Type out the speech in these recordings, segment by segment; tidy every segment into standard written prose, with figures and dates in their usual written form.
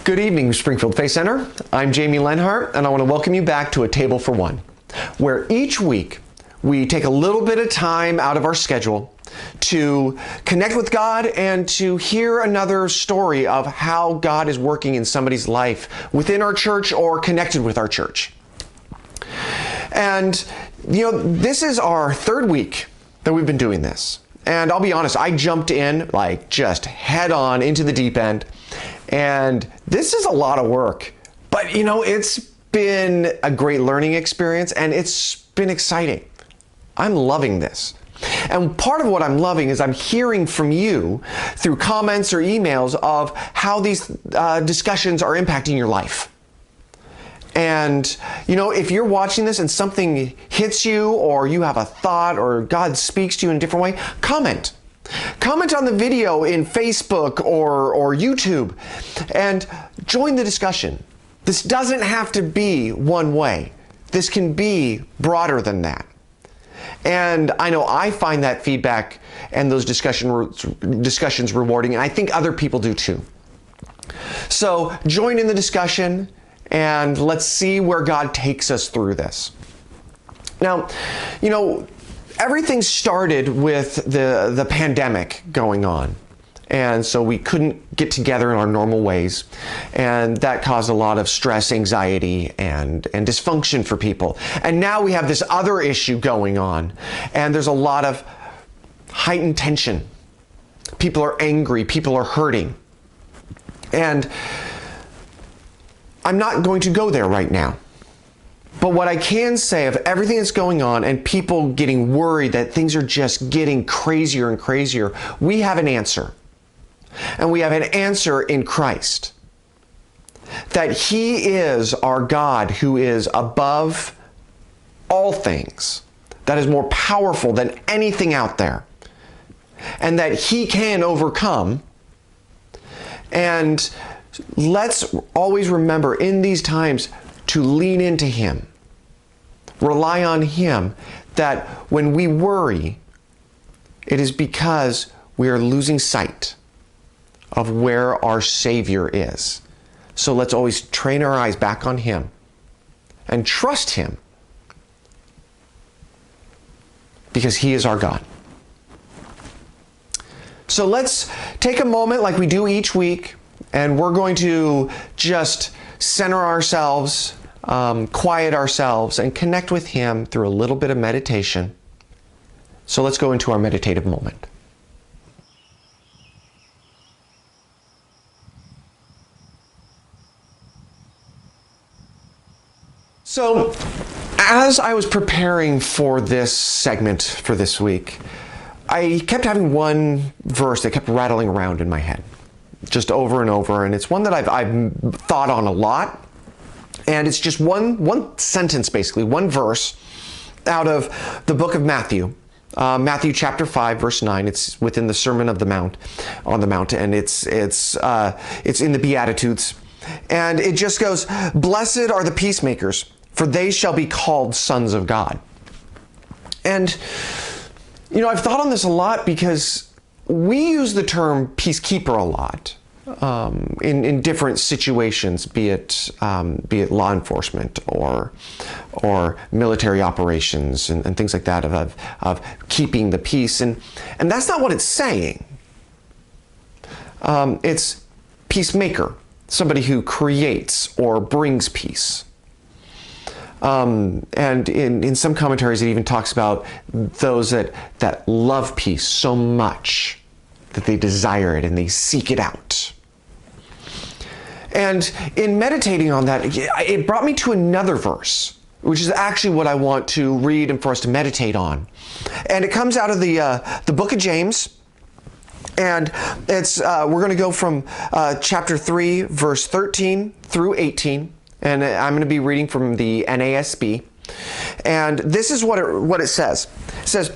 Good evening, Springfield Faith Center. I'm Jamie Lenhart, and I want to welcome you back to A Table for One, where each week we take a little bit of time out of our schedule to connect with God and to hear another story of how God is working in somebody's life within our church or connected with our church. And, this is our third week that we've been doing this. And I'll be honest, I jumped in just head on into the deep end. And this is a lot of work, but it's been a great learning experience and it's been exciting. I'm loving this. And part of what I'm loving is I'm hearing from you through comments or emails of how these discussions are impacting your life. And, if you're watching this and something hits you or you have a thought or God speaks to you in a different way, comment. Comment on the video in Facebook or YouTube and join the discussion. This doesn't have to be one way. This can be broader than that. And I know I find that feedback and those discussions rewarding, and I think other people do too. So join in the discussion and let's see where God takes us through this. Now, everything started with the pandemic going on. And so we couldn't get together in our normal ways. And that caused a lot of stress, anxiety, and dysfunction for people. And now we have this other issue going on. And there's a lot of heightened tension. People are angry. People are hurting. And I'm not going to go there right now. But what I can say of everything that's going on and people getting worried that things are just getting crazier and crazier, we have an answer. And we have an answer in Christ. That He is our God who is above all things, that is more powerful than anything out there, and that He can overcome. And let's always remember in these times to lean into Him. Rely on Him, that when we worry, it is because we are losing sight of where our Savior is. So let's always train our eyes back on Him and trust Him, because He is our God. So let's take a moment like we do each week, and we're going to just center ourselves, quiet ourselves, and connect with Him through a little bit of meditation. So let's go into our meditative moment. So, as I was preparing for this segment for this week, I kept having one verse that kept rattling around in my head, just over and over, and it's one that I've thought on a lot. And it's just one sentence, basically, one verse out of the book of Matthew, Matthew chapter 5, verse 9. It's within the Sermon on the Mount, and it's in the Beatitudes. And it just goes, "Blessed are the peacemakers, for they shall be called sons of God." And, I've thought on this a lot because we use the term peacekeeper a lot. In different situations, be it law enforcement or military operations and things like that of keeping the peace, and that's not what it's saying. It's peacemaker, somebody who creates or brings peace. And in some commentaries, it even talks about those that love peace so much that they desire it and they seek it out. And in meditating on that, it brought me to another verse, which is actually what I want to read and for us to meditate on. And it comes out of the book of James. And it's we're going to go from chapter 3, verse 13 through 18. And I'm going to be reading from the NASB. And this is what it says. It says,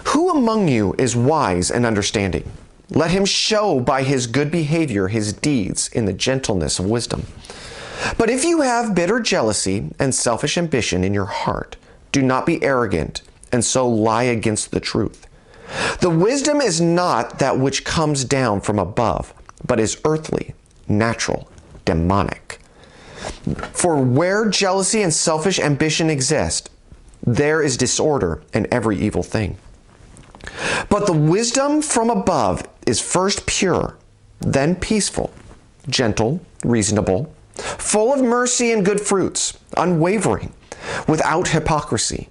"Who among you is wise and understanding? Let him show by his good behavior his deeds in the gentleness of wisdom. But if you have bitter jealousy and selfish ambition in your heart, do not be arrogant and so lie against the truth. The wisdom is not that which comes down from above, but is earthly, supernatural, demonic. For where jealousy and selfish ambition exist, there is disorder and every evil thing. But the wisdom from above is first pure, then peaceful, gentle, reasonable, full of mercy and good fruits, unwavering, without hypocrisy.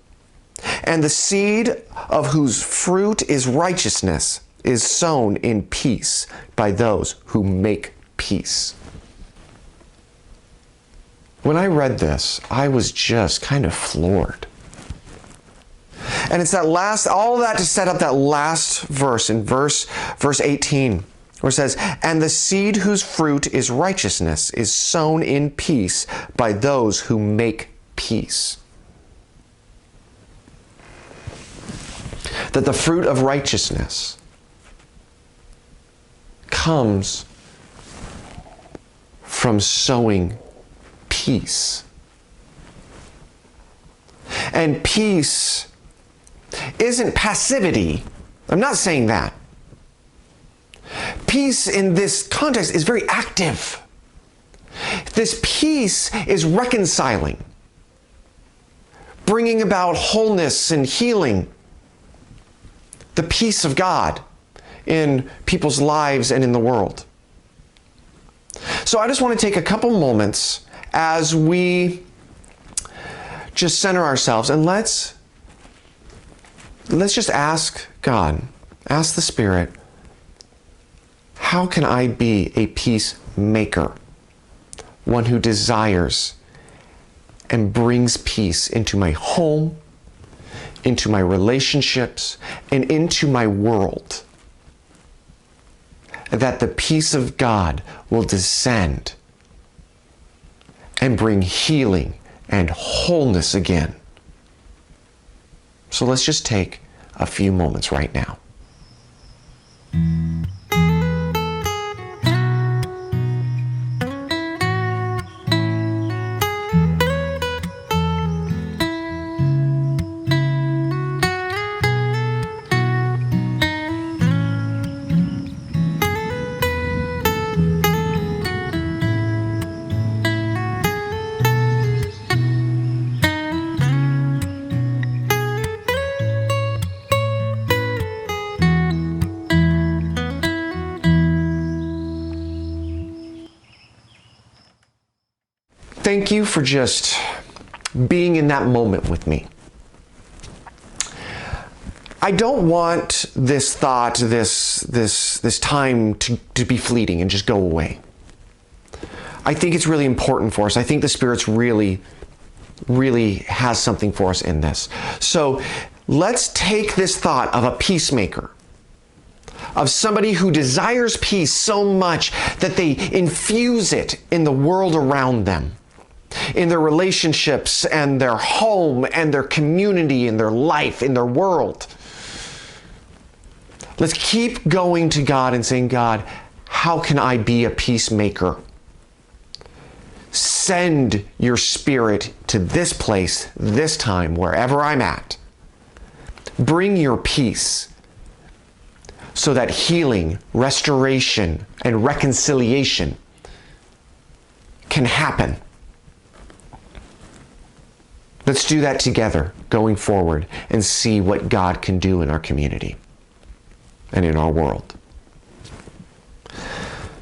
And the seed of whose fruit is righteousness is sown in peace by those who make peace. When I read this, I was just kind of floored. And it's that last, all of that to set up that last verse in verse 18, where it says, and the seed whose fruit is righteousness is sown in peace by those who make peace. That the fruit of righteousness comes from sowing peace. And peace isn't passivity. I'm not saying that. Peace in this context is very active. This peace is reconciling, bringing about wholeness and healing. The peace of God in people's lives and in the world. So I just want to take a couple moments as we just center ourselves and let's just ask God, ask the Spirit, how can I be a peacemaker? One who desires and brings peace into my home, into my relationships, and into my world. That the peace of God will descend and bring healing and wholeness again. So let's just take a few moments right now. Thank you for just being in that moment with me. I don't want this thought, this time to be fleeting and just go away. I think it's really important for us. I think the Spirit's really has something for us in this. So let's take this thought of a peacemaker, of somebody who desires peace so much that they infuse it in the world around them, in their relationships and their home and their community and their life, in their world. Let's keep going to God and saying, God, how can I be a peacemaker? Send your Spirit to this place, this time, wherever I'm at. Bring your peace so that healing, restoration, and reconciliation can happen. Let's do that together going forward and see what God can do in our community and in our world.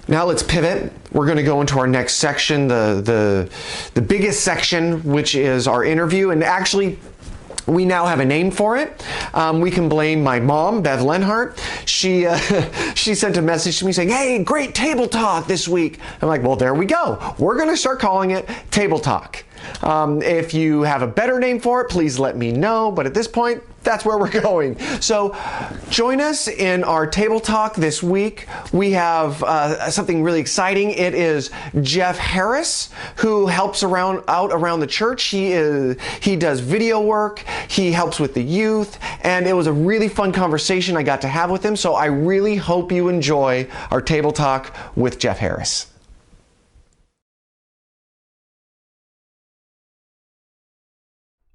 Now let's pivot. We're going to go into our next section, the biggest section, which is our interview. And actually, we now have a name for it. We can blame my mom, Bev Lenhart. She sent a message to me saying, hey, great table talk this week. I'm like, well, there we go. We're going to start calling it Table Talk. If you have a better name for it, please let me know. But at this point, that's where we're going. So join us in our Table Talk this week. We have something really exciting. It is Jeff Harris, who helps out around the church. He does video work. He helps with the youth. And it was a really fun conversation I got to have with him. So I really hope you enjoy our Table Talk with Jeff Harris.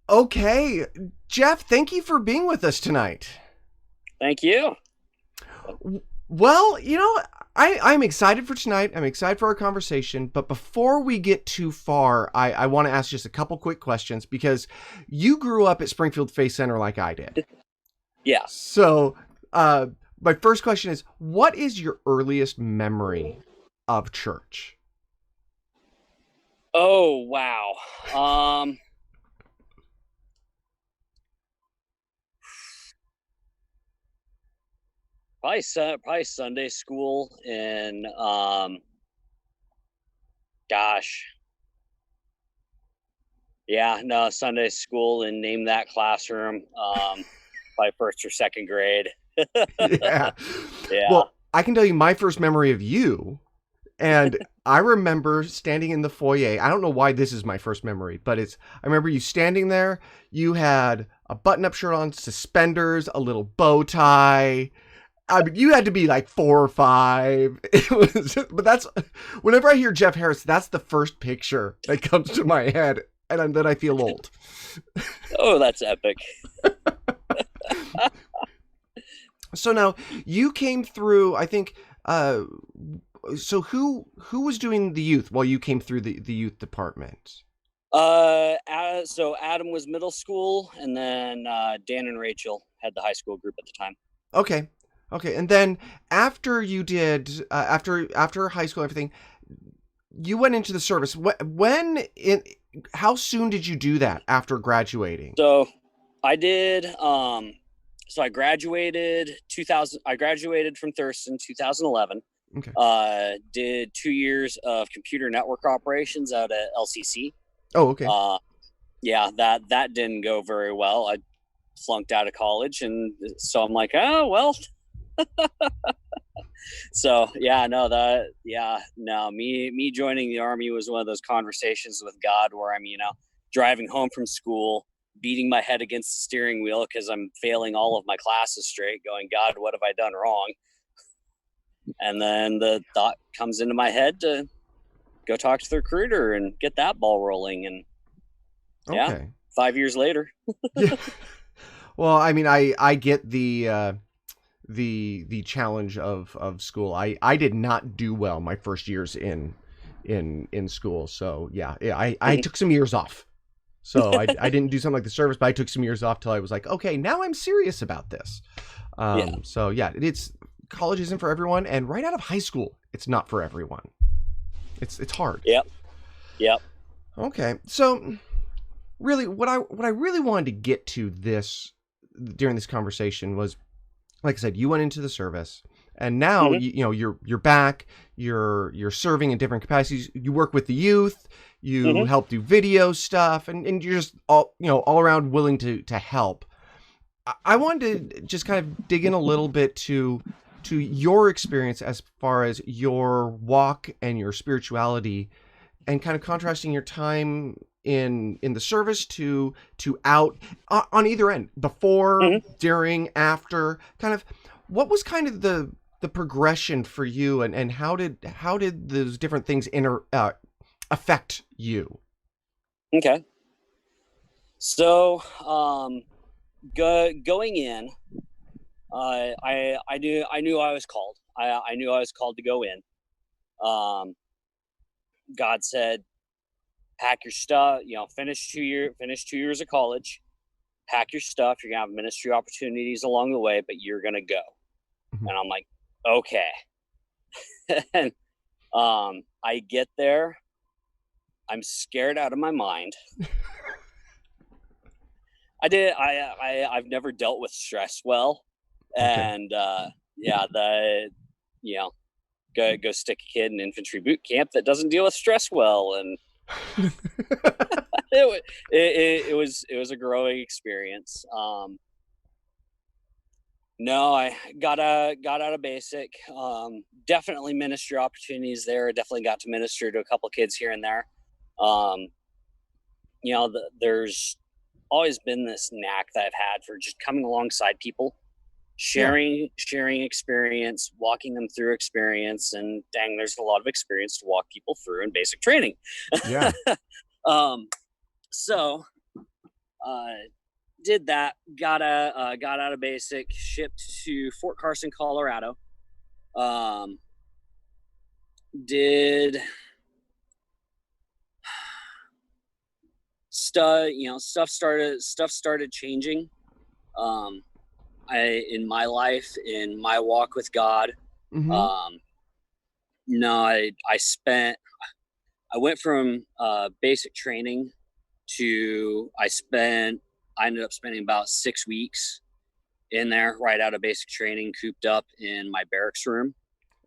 Okay, Jeff, thank you for being with us tonight. Thank you. Well, I'm excited for tonight. I'm excited for our conversation. But before we get too far, I want to ask just a couple quick questions because you grew up at Springfield Faith Center like I did. Yeah. So, my first question is, what is your earliest memory of church? Oh, wow. Um, probably Sunday school and gosh, yeah, no, Sunday school and name that classroom. Probably first or second grade. Yeah. Yeah. Well, I can tell you my first memory of you. And I remember standing in the foyer. I don't know why this is my first memory, but I remember you standing there. You had a button up shirt on, suspenders, a little bow tie. I mean, you had to be like 4 or 5. It was, but whenever I hear Jeff Harris, that's the first picture that comes to my head. And then I feel old. Oh, that's epic. So now you came through, I think, so who was doing the youth while you came through the youth department? So Adam was middle school, and then Dan and Rachel had the high school group at the time. Okay. Okay. And then after you did after high school and everything, you went into the service. How soon did you do that after graduating? So I did so I graduated 2000 I graduated from Thurston 2011. Okay. Did 2 years of computer network operations out at LCC. Oh, okay. Yeah, that didn't go very well. I flunked out of college, and so I'm like, oh well. So yeah, no, me joining the army was one of those conversations with God where I'm, driving home from school, beating my head against the steering wheel because I'm failing all of my classes straight, going, God, what have I done wrong? And then the thought comes into my head to go talk to the recruiter and get that ball rolling. And yeah, Okay. 5 years later. Yeah. Well, I mean, I get the challenge of school. I did not do well my first years in school. So yeah, I took some years off. So I didn't do something like the service, but I took some years off till I was like, okay, now I'm serious about this. Yeah. So yeah, it's college isn't for everyone, and right out of high school, it's not for everyone. It's hard. Yep. Yep. Okay, so really, what I really wanted to get to during this conversation was, like I said, you went into the service, and now Mhm. you're back. You're serving in different capacities. You work with the youth. You Mhm. help do video stuff, and you're just all around willing to help. I wanted to just kind of dig in a little bit to your experience as far as your walk and your spirituality, and kind of contrasting your time in the service to out on either end, before, Mhm. during, after. Kind of what was kind of the progression for you, and how did those different things affect you? Okay. So, going in, I knew I was called. I knew I was called to go in. Um, God said, pack your stuff. Finish 2 years of college. Pack your stuff. You're gonna have ministry opportunities along the way, but you're gonna go. Mhm. And I'm like, okay. And I get there. I'm scared out of my mind. I've never dealt with stress well, Okay. and yeah, you know, go stick a kid in infantry boot camp that doesn't deal with stress well, and it was a growing experience. No, I got out of basic. Definitely ministry opportunities there. Definitely got to minister to a couple kids here and there. Um, there's always been this knack that I've had for just coming alongside people, Yeah. sharing experience, walking them through experience, and dang, there's a lot of experience to walk people through in basic training. Yeah. um, so uh, did that, got out of basic, shipped to Fort Carson, Colorado. Um, did stuff started changing. Um, in my life, in my walk with God. Mm-hmm. Um, no, I went from basic training to I ended up spending about 6 weeks in there right out of basic training, cooped up in my barracks room.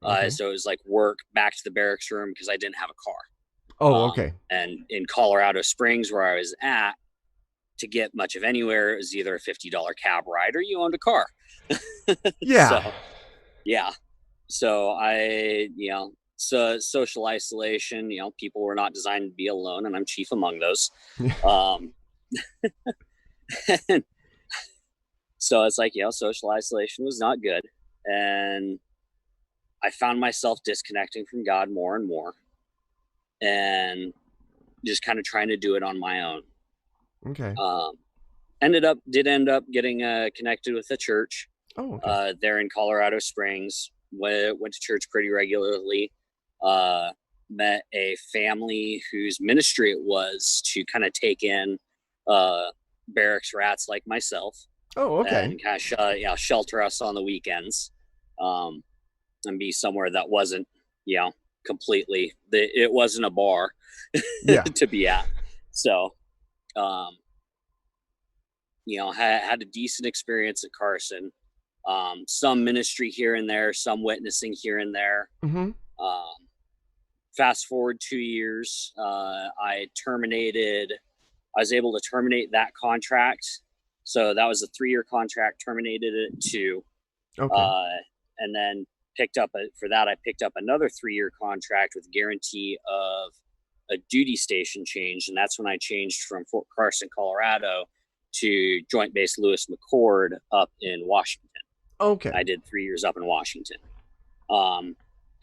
Okay. So it was like work back to the barracks room because I didn't have a car. Oh, okay. And in Colorado Springs, where I was at, to get much of anywhere, it was either a $50 cab ride or you owned a car. Yeah. So, yeah. So social isolation, people were not designed to be alone, and I'm chief among those. Um, so it's like, social isolation was not good. And I found myself disconnecting from God more and more and just kind of trying to do it on my own. Okay. Um, did end up getting connected with a church Oh, okay. there in Colorado Springs. Went to church pretty regularly. Met a family whose ministry it was to kind of take in barracks rats like myself Oh, okay. and kind of shelter us on the weekends, um, and be somewhere that wasn't completely it wasn't a bar Yeah. to be at. So um, had a decent experience at Carson. Some ministry here and there, some witnessing here and there. Mm-hmm. Um, Fast forward 2 years, I was able to terminate that contract. So that was a 3-year contract, terminated it to, Okay. uh, and then I picked up another 3-year contract with guarantee of a duty station change. And that's when I changed from Fort Carson, Colorado to Joint Base Lewis McChord up in Washington. Okay. I did 3 years up in Washington. In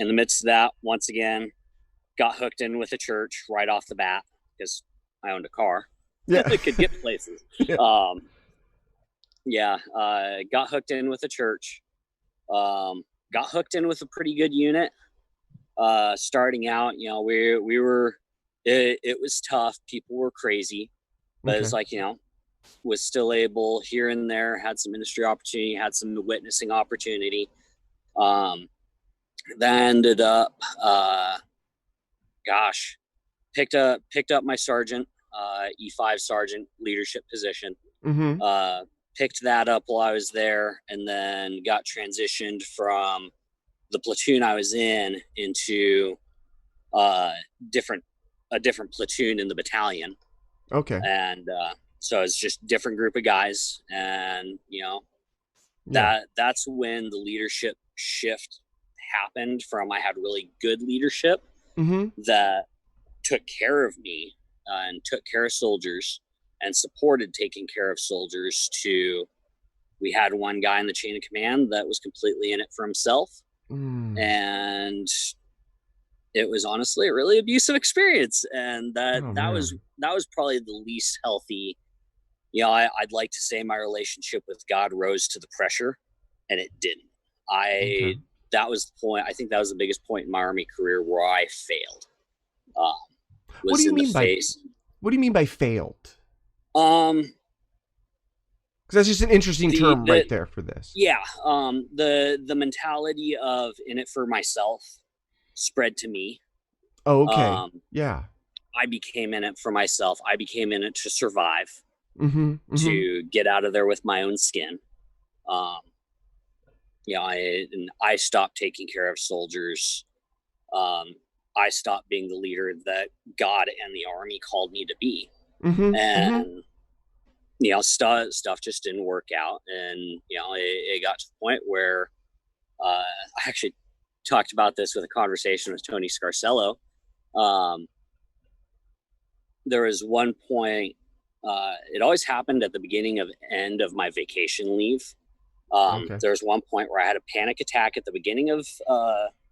the midst of that, once again, got hooked in with a church right off the bat because I owned a car. Yeah. I could get places. Yeah. Got hooked in with a church. Got hooked in with a pretty good unit. Starting out, we were, it was tough. People were crazy, but Okay. it's like, was still able here and there, had some ministry opportunity, had some witnessing opportunity. That ended up, picked up my sergeant, E5 sergeant leadership position. Mm-hmm. Picked that up while I was there, and then got transitioned from the platoon I was in into a different platoon in the battalion. Okay. And so it's just a different group of guys, and Yeah. that's when the leadership shift happened. From I had really good leadership Mm-hmm. that took care of me and took care of soldiers and supported taking care of soldiers, to we had one guy in the chain of command that was completely in it for himself. And it was honestly a really abusive experience, and that was probably the least healthy. I'd like to say my relationship with God rose to the pressure, and it didn't. That was the point. I think that was the biggest point in my Army career where I failed. What do you mean by failed? Because that's just an interesting term right there for this. Yeah. The mentality of in it for myself spread to me. Oh, okay. Yeah. I became in it for myself. I became in it to survive, to get out of there with my own skin. I stopped taking care of soldiers. I stopped being the leader that God and the Army called me to be. And stuff just didn't work out. And it got to the point where I actually talked about this with a conversation with Tony Scarcello. There was one point, it always happened at the beginning of end of my vacation leave. There was one point where I had a panic attack at the beginning of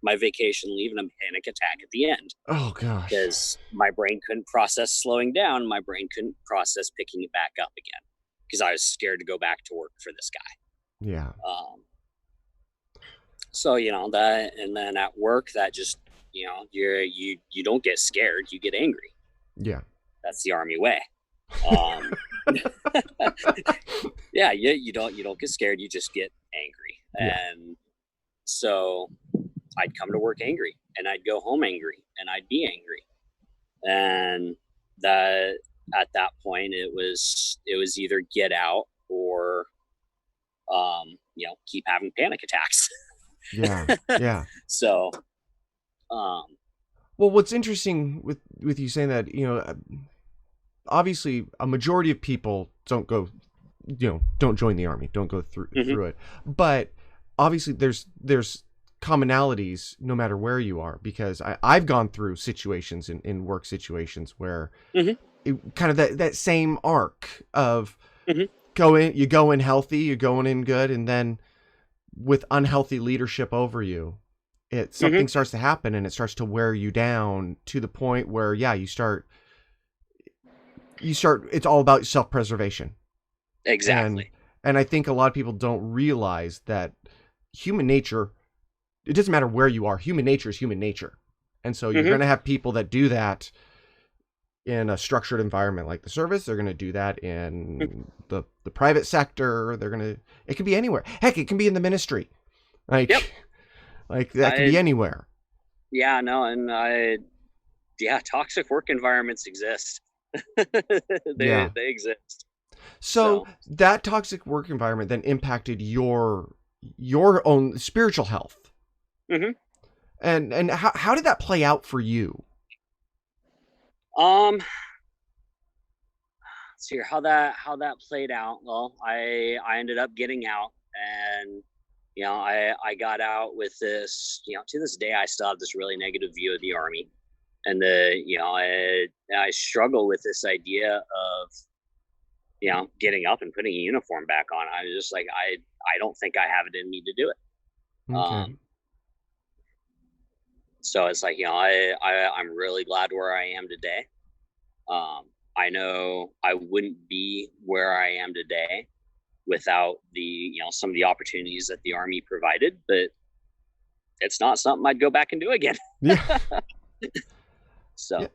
my vacation leave and a panic attack at the end. Oh gosh. Because my brain couldn't process slowing down. My brain couldn't process picking it back up again, because I was scared to go back to work for this guy. Yeah. So that, and then at work, that just you don't get scared, you get angry. Yeah. That's the Army way. Yeah, you don't get scared, you just get angry. Yeah. And so I'd come to work angry, and I'd go home angry, and I'd be angry. And that at that point it was either get out or keep having panic attacks. Yeah. Yeah. So well, what's interesting with you saying that, obviously a majority of people don't join the Army, don't go through it. But obviously there's commonalities no matter where you are, because I've gone through situations in work situations where kind of that same arc of you go in healthy, you're going in good, and then with unhealthy leadership over you, something starts to happen, and it starts to wear you down to the point where you start it's all about self-preservation. exactly. And I think a lot of people don't realize that human nature, it doesn't matter where you are, human nature is human nature. And so you're going to have people that do that in a structured environment like the service. They're going to do that in the private sector. It could be anywhere. Heck, it can be in the ministry. Like that could be anywhere. Yeah, no. And toxic work environments exist. They exist. So that toxic work environment then impacted your own spiritual health. And how did that play out for you? Let's see how that played out. Well, I ended up getting out, and I got out with this. To this day, I still have this really negative view of the Army, and I struggle with this idea of getting up and putting a uniform back on. I was just like, I don't think I have it in me to do it. Okay. So it's like, I'm really glad where I am today. I know I wouldn't be where I am today without the, some of the opportunities that the Army provided, but it's not something I'd go back and do again. Yeah. So, yeah.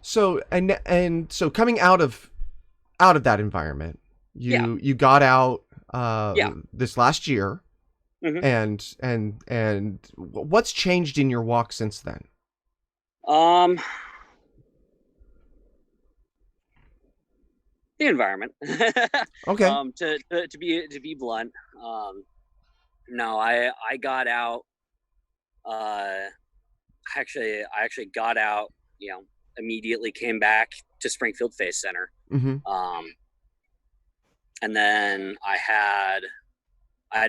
So, and so coming out of that environment, you got out, this last year. And what's changed in your walk since then? The environment. Okay. To be blunt, no, I got out. I actually got out. Immediately came back to Springfield Faith Center. And then I had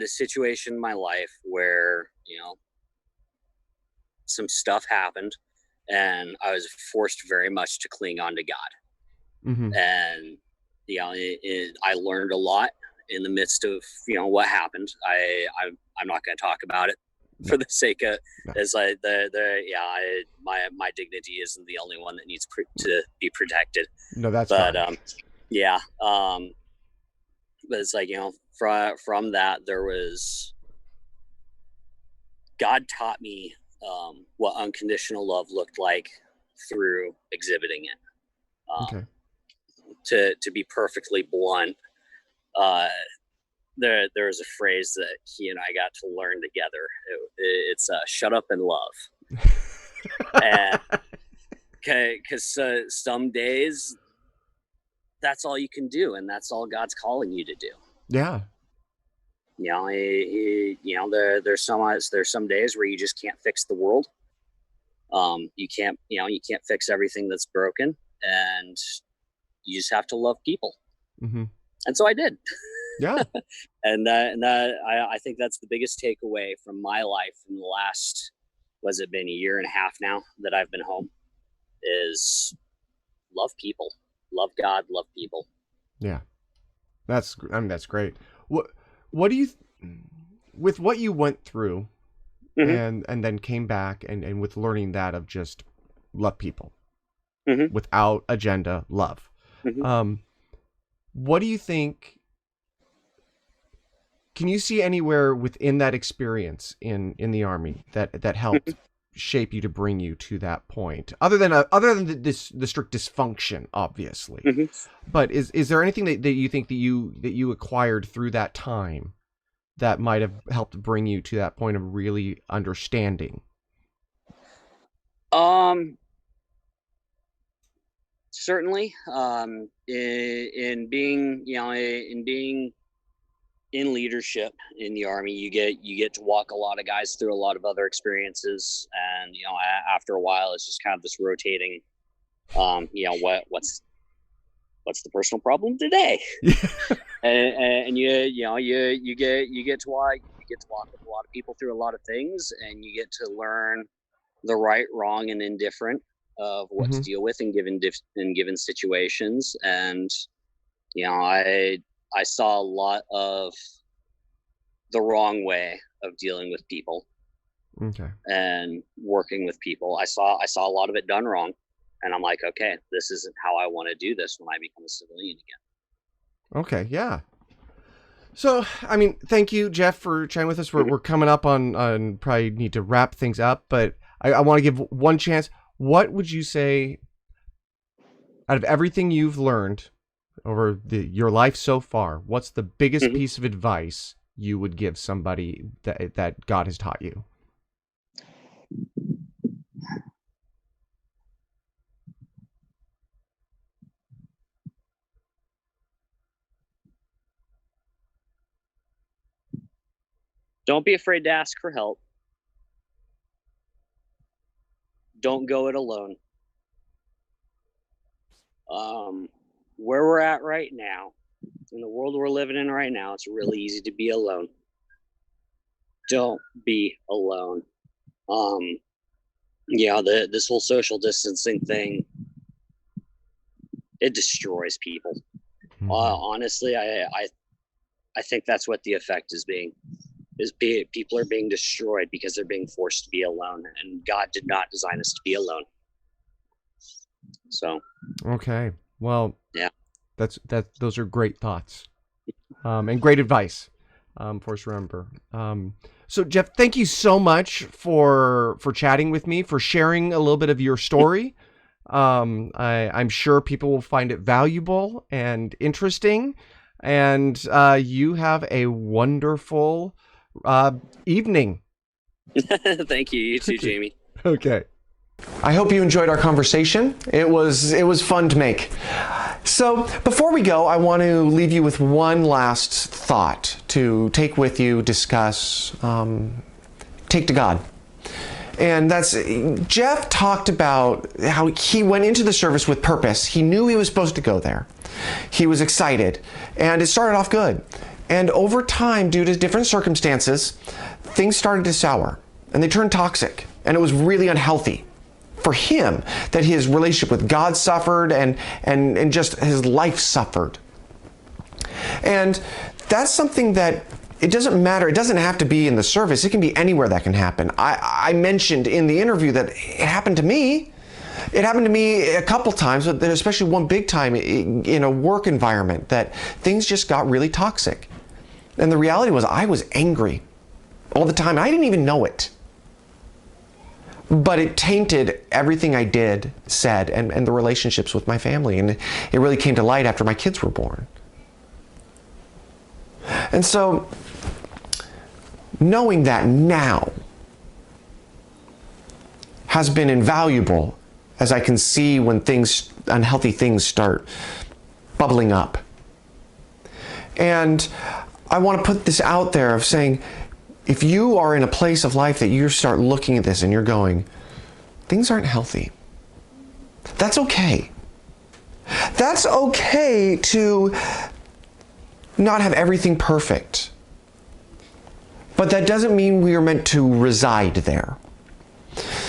a situation in my life where, some stuff happened, and I was forced very much to cling on to God. And, I learned a lot in the midst of, what happened. I'm not going to talk about it for the sake of, it's like my dignity isn't the only one that needs to be protected. No, that's but, fine. But it's like, from that, there was, God taught me what unconditional love looked like through exhibiting it. Okay. To be perfectly blunt, there was a phrase that he and I got to learn together. It's shut up and love. And because some days that's all you can do, and that's all God's calling you to do. Yeah. There's some days where you just can't fix the world. You can't fix everything that's broken, and you just have to love people. And so I did. Yeah. and I think that's the biggest takeaway from my life in the last, was it been a year and a half now that I've been home, is love people, love God, love people. Yeah. That's great. What do you, with what you went through and then came back and with learning that of just love people without agenda, love. What do you think, can you see anywhere within that experience in the Army that helped shape you to bring you to that point, other than the strict dysfunction, obviously? Mm-hmm. But is there anything that you think that you acquired through that time that might have helped bring you to that point of really understanding? Certainly, in being, in leadership in the Army, you get to walk a lot of guys through a lot of other experiences, and after a while, it's just kind of this rotating. What's the personal problem today? and you get to walk with a lot of people through a lot of things, and you get to learn the right, wrong, and indifferent of what to deal with in given situations. And I saw a lot of the wrong way of dealing with people, and working with people. I saw a lot of it done wrong, and I'm like, okay, this isn't how I want to do this when I become a civilian again. Okay, yeah. So, I mean, thank you, Jeff, for chatting with us. We're coming up on probably need to wrap things up, but I want to give one chance. What would you say, out of everything you've learned over your life so far, what's the biggest piece of advice you would give somebody that God has taught you? Don't be afraid to ask for help. Don't go it alone. Where we're at right now, in the world we're living in right now, it's really easy to be alone. Don't be alone. This whole social distancing thing, it destroys people. Honestly, I think that's what the effect is being. People are being destroyed because they're being forced to be alone, and God did not design us to be alone. So, okay, well, yeah, those are great thoughts, and great advice, for us to remember. So Jeff, thank you so much for chatting with me, for sharing a little bit of your story. I'm sure people will find it valuable and interesting, and you have a wonderful evening. Thank you. You too, Jamie. Okay. I hope you enjoyed our conversation. It was fun to make. So before we go, I want to leave you with one last thought to take with you, discuss, take to God. And that's, Jeff talked about how he went into the service with purpose. He knew he was supposed to go there. He was excited, and it started off good. And over time, due to different circumstances, things started to sour, and they turned toxic, and it was really unhealthy for him, that his relationship with God suffered, and just his life suffered. And that's something that it doesn't matter. It doesn't have to be in the service. It can be anywhere that can happen. I mentioned in the interview that it happened to me. It happened to me a couple times, but especially one big time in a work environment, that things just got really toxic. And the reality was I was angry all the time. And I didn't even know it. But it tainted everything I did, said, and the relationships with my family. And it really came to light after my kids were born. And so, knowing that now has been invaluable, as I can see when unhealthy things start bubbling up. And I want to put this out there of saying, if you are in a place of life that you start looking at this and you're going, things aren't healthy, that's okay. That's okay to not have everything perfect. But that doesn't mean we are meant to reside there.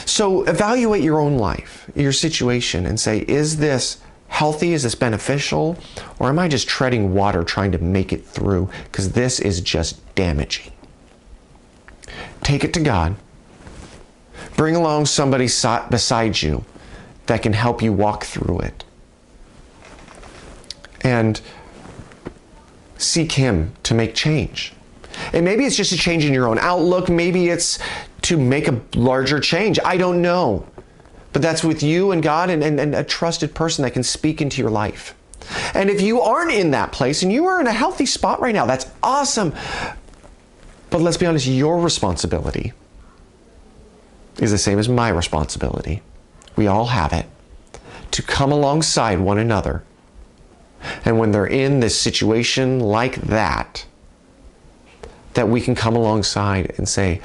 So evaluate your own life, your situation, and say, is this healthy? Is this beneficial? Or am I just treading water trying to make it through? Because this is just damaging. Take it to God. Bring along somebody beside you that can help you walk through it. And seek Him to make change. And maybe it's just a change in your own outlook. Maybe it's to make a larger change. I don't know. But that's with you and God and a trusted person that can speak into your life. And if you aren't in that place and you are in a healthy spot right now, that's awesome. But let's be honest, your responsibility is the same as my responsibility. We all have it, to come alongside one another. And when they're in this situation like that we can come alongside and say,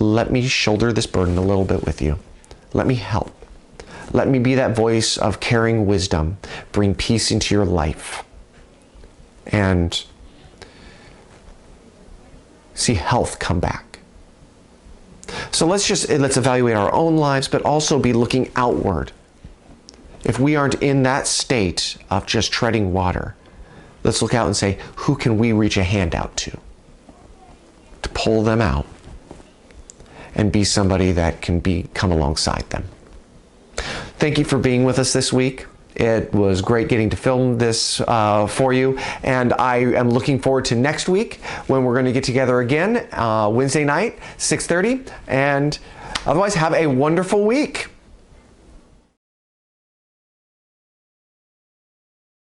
let me shoulder this burden a little bit with you. Let me help. Let me be that voice of caring wisdom. Bring peace into your life. And see health come back. So let's evaluate our own lives, but also be looking outward. If we aren't in that state of just treading water, let's look out and say, who can we reach a hand out to pull them out and be somebody that can come alongside them. Thank you for being with us this week. It was great getting to film this for you, and I am looking forward to next week when we're going to get together again, Wednesday night, 6:30, and otherwise have a wonderful week.